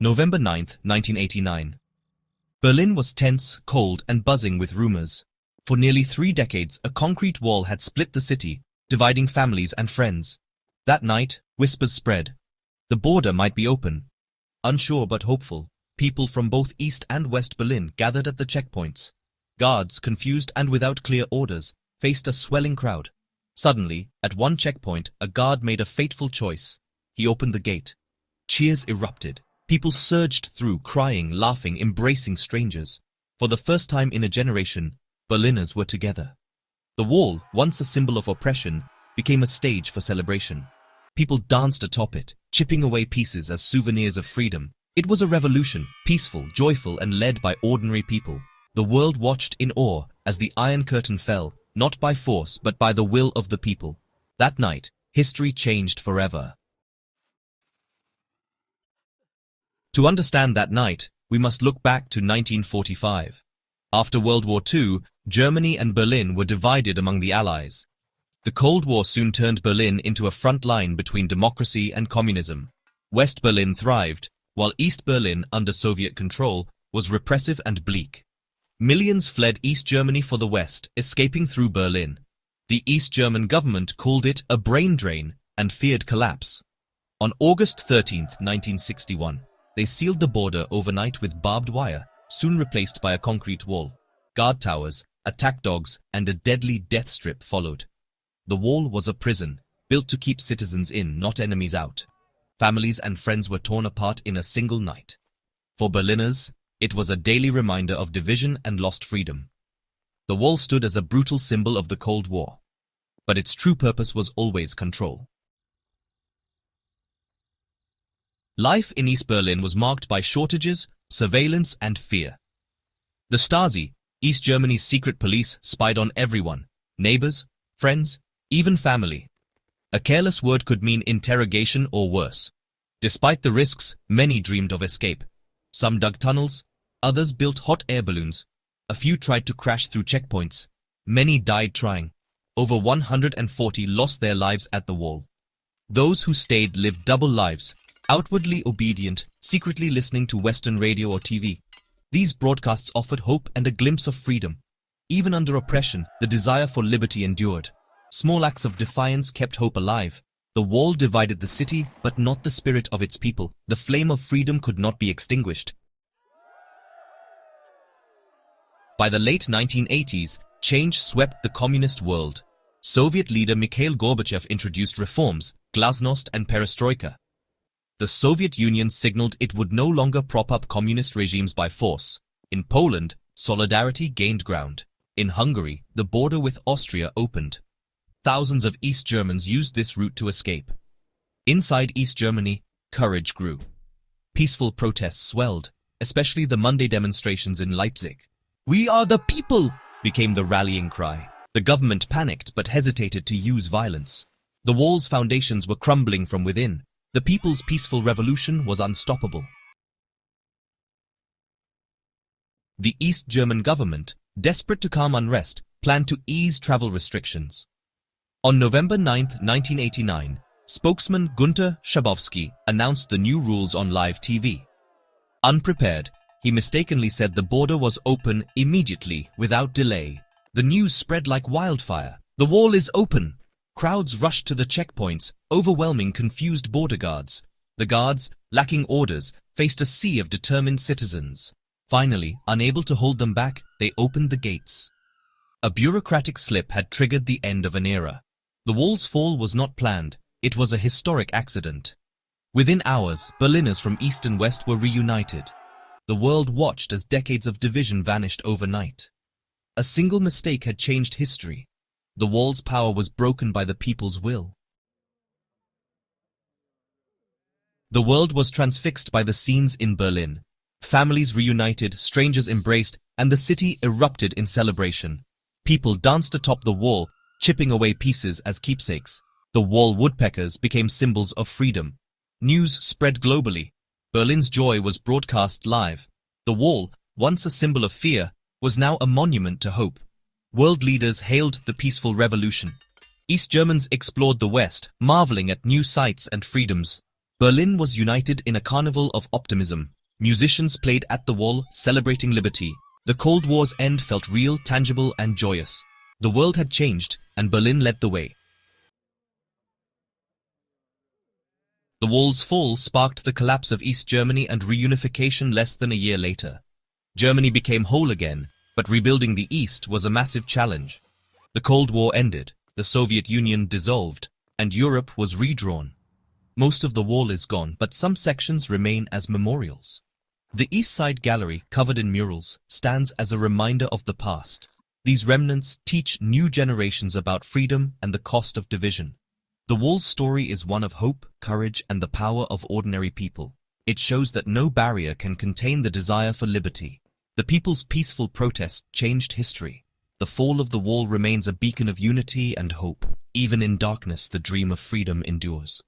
November 9, 1989. Berlin was tense, cold, and buzzing with rumors. For nearly 3 decades, a concrete wall had split the city, dividing families and friends. That night, whispers spread. The border might be open. Unsure but hopeful, people from both East and West Berlin gathered at the checkpoints. Guards, confused and without clear orders, faced a swelling crowd. Suddenly, at one checkpoint, a guard made a fateful choice. He opened the gate. Cheers erupted. People surged through, crying, laughing, embracing strangers. For the first time in a generation, Berliners were together. The wall, once a symbol of oppression, became a stage for celebration. People danced atop it, chipping away pieces as souvenirs of freedom. It was a revolution, peaceful, joyful, and led by ordinary people. The world watched in awe as the Iron Curtain fell, not by force but by the will of the people. That night, history changed forever. To understand that night, we must look back to 1945. After World War II, Germany and Berlin were divided among the Allies. The Cold War soon turned Berlin into a front line between democracy and communism. West Berlin thrived, while East Berlin, under Soviet control, was repressive and bleak. Millions fled East Germany for the West, escaping through Berlin. The East German government called it a brain drain and feared collapse. On August 13, 1961, they sealed the border overnight with barbed wire, soon replaced by a concrete wall. Guard towers, attack dogs, and a deadly death strip followed. The wall was a prison, built to keep citizens in, not enemies out. Families and friends were torn apart in a single night. For Berliners, it was a daily reminder of division and lost freedom. The wall stood as a brutal symbol of the Cold War. But its true purpose was always control. Life in East Berlin was marked by shortages, surveillance, and fear. The Stasi, East Germany's secret police, spied on everyone: neighbors, friends, even family. A careless word could mean interrogation or worse. Despite the risks, many dreamed of escape. Some dug tunnels, others built hot air balloons. A few tried to crash through checkpoints. Many died trying. Over 140 lost their lives at the wall. Those who stayed lived double lives, outwardly obedient, secretly listening to Western radio or TV. These broadcasts offered hope and a glimpse of freedom. Even under oppression, the desire for liberty endured. Small acts of defiance kept hope alive. The wall divided the city, but not the spirit of its people. The flame of freedom could not be extinguished. By the late 1980s, change swept the communist world. Soviet leader Mikhail Gorbachev introduced reforms, glasnost and perestroika. The Soviet Union signaled it would no longer prop up communist regimes by force. In Poland, solidarity gained ground. In Hungary, the border with Austria opened. Thousands of East Germans used this route to escape. Inside East Germany, courage grew. Peaceful protests swelled, especially the Monday demonstrations in Leipzig. "We are the people!" became the rallying cry. The government panicked but hesitated to use violence. The wall's foundations were crumbling from within. The people's peaceful revolution was unstoppable. The East German government, desperate to calm unrest, planned to ease travel restrictions. On November 9, 1989, spokesman Gunter Schabowski announced the new rules on live TV. Unprepared, he mistakenly said the border was open immediately, without delay. The news spread like wildfire. "The wall is open!" Crowds rushed to the checkpoints, overwhelming confused border guards. The guards, lacking orders, faced a sea of determined citizens. Finally, unable to hold them back, they opened the gates. A bureaucratic slip had triggered the end of an era. The wall's fall was not planned. It was a historic accident. Within hours, Berliners from East and West were reunited. The world watched as decades of division vanished overnight. A single mistake had changed history. The wall's power was broken by the people's will. The world was transfixed by the scenes in Berlin. Families reunited, strangers embraced, and the city erupted in celebration. People danced atop the wall, chipping away pieces as keepsakes. The wall woodpeckers became symbols of freedom. News spread globally. Berlin's joy was broadcast live. The wall, once a symbol of fear, was now a monument to hope. World leaders hailed the peaceful revolution. East Germans explored the West, marveling at new sights and freedoms. Berlin was united in a carnival of optimism. Musicians played at the wall, celebrating liberty. The Cold War's end felt real, tangible, and joyous. The world had changed, and Berlin led the way. The wall's fall sparked the collapse of East Germany and reunification less than a year later. Germany became whole again, but rebuilding the East was a massive challenge. The Cold War ended, the Soviet Union dissolved, and Europe was redrawn. Most of the wall is gone, but some sections remain as memorials. The East Side Gallery, covered in murals, stands as a reminder of the past. These remnants teach new generations about freedom and the cost of division. The wall's story is one of hope, courage, and the power of ordinary people. It shows that no barrier can contain the desire for liberty. The people's peaceful protest changed history. The fall of the wall remains a beacon of unity and hope. Even in darkness, the dream of freedom endures.